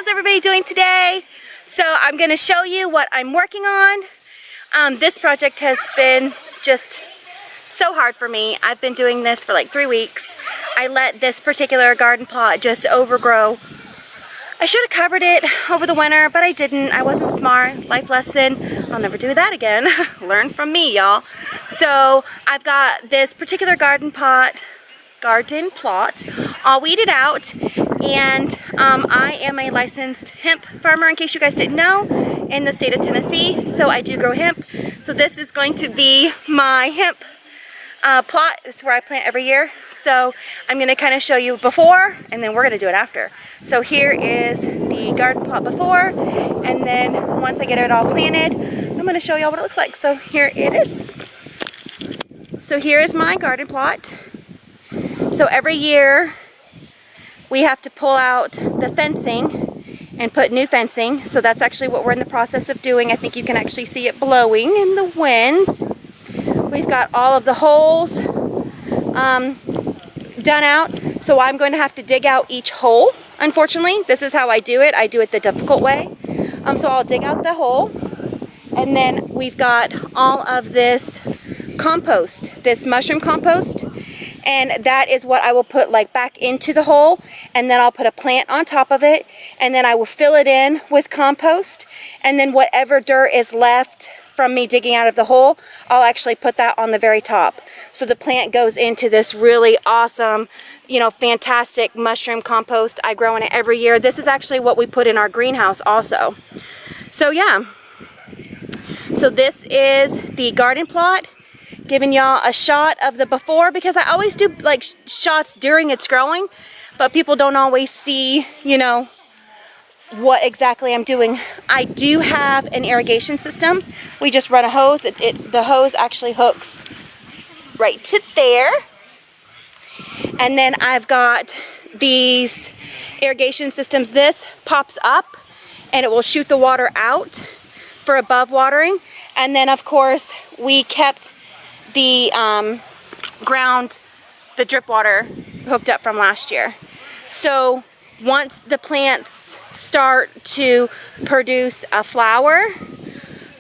how's everybody doing today? So I'm going to show you what I'm working on. This project has been just so hard for me. I've been doing this for like 3 weeks. I let this particular garden plot just overgrow. I should have covered it over the winter, but I didn't. I wasn't smart. Life lesson. I'll never do that again. Learn from me, y'all. So I've got this particular garden plot all weeded out, and I am a licensed hemp farmer, in case you guys didn't know, in the state of Tennessee. So I do grow hemp. So this is going to be my hemp plot. This is where I plant every year. So I'm going to kind of show you before, and then we're going to do it after. So here is the garden plot before, and then once I get it all planted, I'm going to show y'all what it looks like. So here it is. So here is my garden plot. So every year we have to pull out the fencing and put new fencing. So that's actually what we're in the process of doing. I think you can actually see it blowing in the wind. We've got all of the holes done out. So I'm going to have to dig out each hole. Unfortunately, this is how I do it. I do it the difficult way. So I'll dig out the hole, and then we've got all of this compost, this mushroom compost, and that is what I will put like back into the hole, and then I'll put a plant on top of it, and then I will fill it in with compost, and then whatever dirt is left from me digging out of the hole, I'll actually put that on the very top. So the plant goes into this really awesome, you know, fantastic mushroom compost. I grow in it every year. This is actually what we put in our greenhouse also. So yeah, so this is the garden plot, giving y'all a shot of the before, because I always do like shots during its growing, but people don't always see, you know, what exactly I'm doing. I do have an irrigation system. We just run a hose. The hose actually hooks right to there. And then I've got these irrigation systems. This pops up and it will shoot the water out for above watering. And then of course we kept the the drip water hooked up from last year. So once the plants start to produce a flower,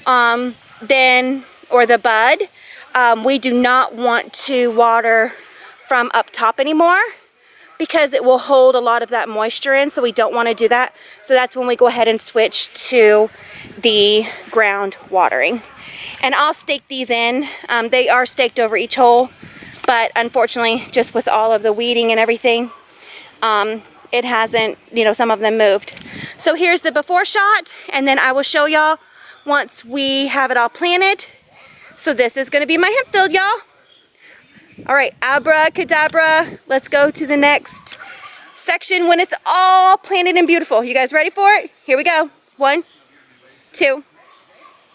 then, or the bud, we do not want to water from up top anymore, because it will hold a lot of that moisture in, so we don't want to do that. So that's when we go ahead and switch to the ground watering. And I'll stake these in. They are staked over each hole, but unfortunately, just with all of the weeding and everything, it hasn't, you know, some of them moved. So here's the before shot, and then I will show y'all once we have it all planted. So this is going to be my hemp field, y'all. All right, abracadabra. Let's go to the next section when it's all planted and beautiful. You guys ready for it? Here we go. 1, 2,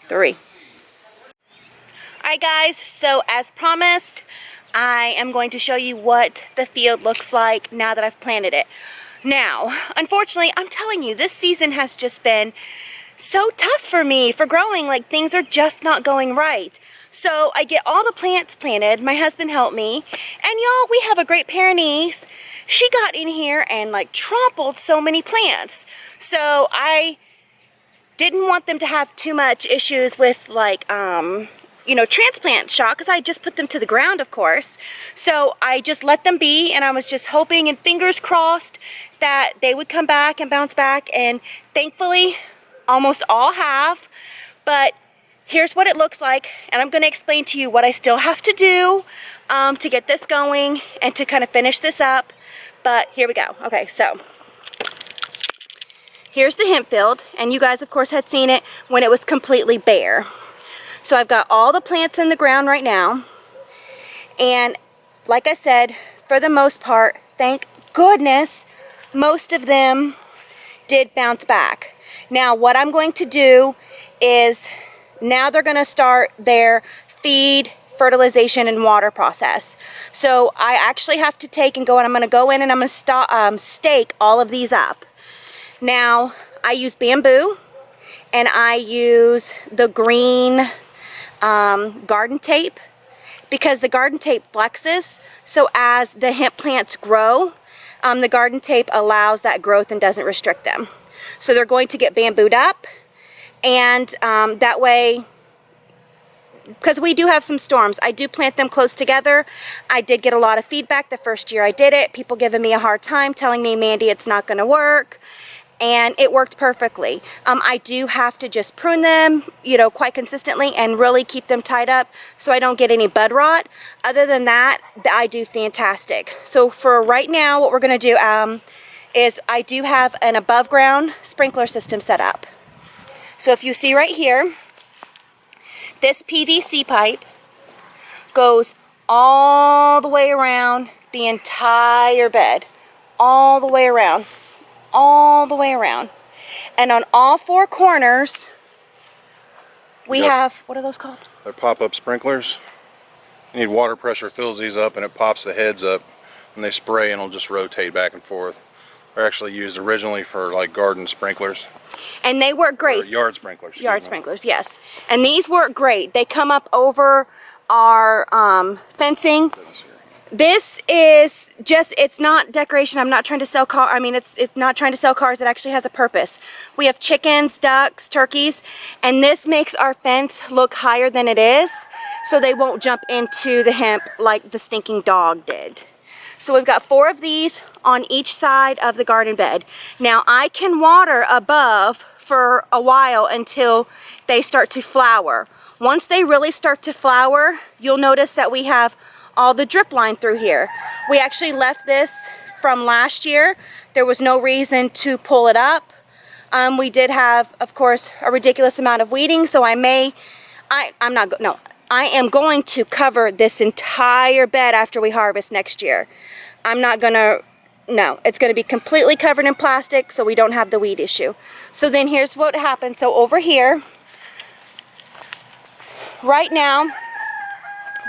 3. All right, guys. So as promised, I am going to show you what the field looks like now that I've planted it. Now, unfortunately, I'm telling you, this season has just been so tough for me for growing. Like, things are just not going right. So I get all the plants planted. My husband helped me. And y'all, we have a great Pyrenees. She got in here and like trampled so many plants. So I didn't want them to have too much issues with like, you know, transplant shock, because I just put them to the ground, of course. So I just let them be, and I was just hoping and fingers crossed that they would come back and bounce back, and thankfully almost all have. But here's what it looks like, and I'm going to explain to you what I still have to do to get this going and to kind of finish this up. But here we go. Okay, so here's the hemp field, and you guys of course had seen it when it was completely bare. So I've got all the plants in the ground right now, and like I said, for the most part, thank goodness, most of them did bounce back. Now what I'm going to do is, now they're going to start their feed, fertilization, and water process. So I actually have to take and go, and I'm going to go in and I'm going to stake all of these up. Now I use bamboo, and I use the green garden tape, because the garden tape flexes. So as the hemp plants grow, the garden tape allows that growth and doesn't restrict them. So they're going to get bambooed up, and that way, because we do have some storms, I do plant them close together. I did get a lot of feedback the first year I did it. People giving me a hard time, telling me, Mandy, it's not going to work. And it worked perfectly. I do have to just prune them, you know, quite consistently and really keep them tied up so I don't get any bud rot. Other than that, I do fantastic. So for right now, what we're going to do is I do have an above ground sprinkler system set up. So if you see right here, this PVC pipe goes all the way around the entire bed, all the way around, all the way around. And on all four corners, we have, what are those called? They're pop-up sprinklers. You need water pressure, fills these up, and it pops the heads up, and they spray and it'll just rotate back and forth. They're actually used originally for like garden sprinklers. And they work great. Or yard sprinklers. Yard sprinklers, yes. And these work great. They come up over our fencing. This is just, it's not decoration. I'm not trying to sell cars. I mean, it's not trying to sell cars. It actually has a purpose. We have chickens, ducks, turkeys, and this makes our fence look higher than it is, so they won't jump into the hemp like the stinking dog did. So we've got 4 of these on each side of the garden bed. Now I can water above for a while until they start to flower. Once they really start to flower, you'll notice that we have all the drip line through here. We actually left this from last year. There was no reason to pull it up. We did have, of course, a ridiculous amount of weeding, so I am going to cover this entire bed after we harvest next year. I'm not gonna, no, it's gonna be completely covered in plastic so we don't have the weed issue. So then here's what happened. So over here, right now,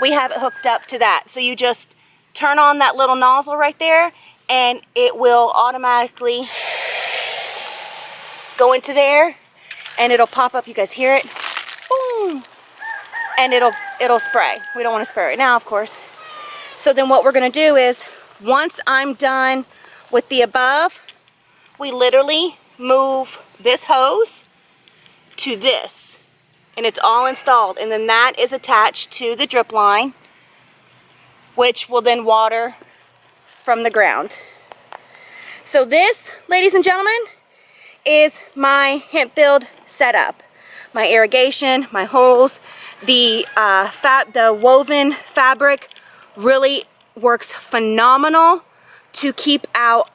we have it hooked up to that. So you just turn on that little nozzle right there and it will automatically go into there and it'll pop up. You guys hear it? Boom! And it'll spray. We don't want to spray right now, of course. So then what we're gonna do is, once I'm done with the above, we literally move this hose to this. And it's all installed, and then that is attached to the drip line, which will then water from the ground. So this, ladies and gentlemen, is my hemp field setup. My irrigation, my holes, the woven fabric really works phenomenal to keep out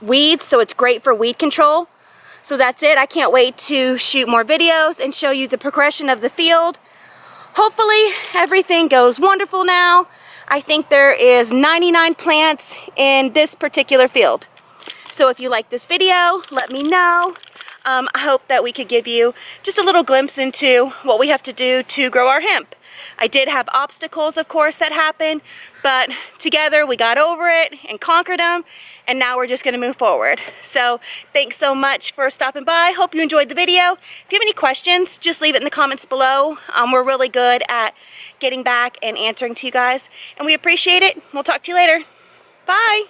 weeds, so it's great for weed control. So that's it. I can't wait to shoot more videos and show you the progression of the field. Hopefully everything goes wonderful now. I think there is 99 plants in this particular field. So if you like this video, let me know. I hope that we could give you just a little glimpse into what we have to do to grow our hemp. I did have obstacles, of course, that happened, but together we got over it and conquered them, and now we're just going to move forward. So thanks so much for stopping by. Hope you enjoyed the video. If you have any questions, just leave it in the comments below. We're really good at getting back and answering to you guys, and we appreciate it. We'll talk to you later. Bye.